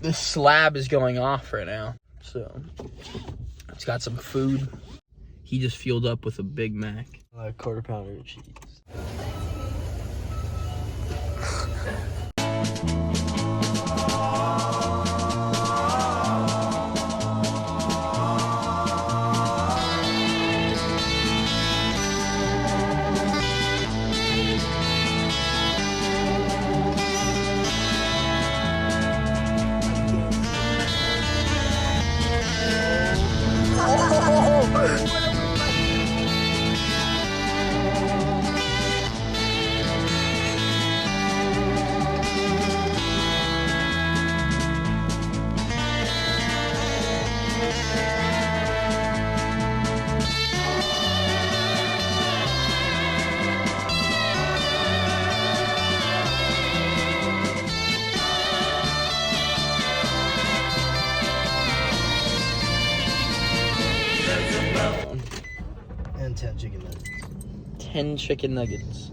This slab is going off right now, so it's got some food. He just fueled up with a Big Mac. A quarter pounder of cheese. And 10 chicken nuggets. 10 chicken nuggets.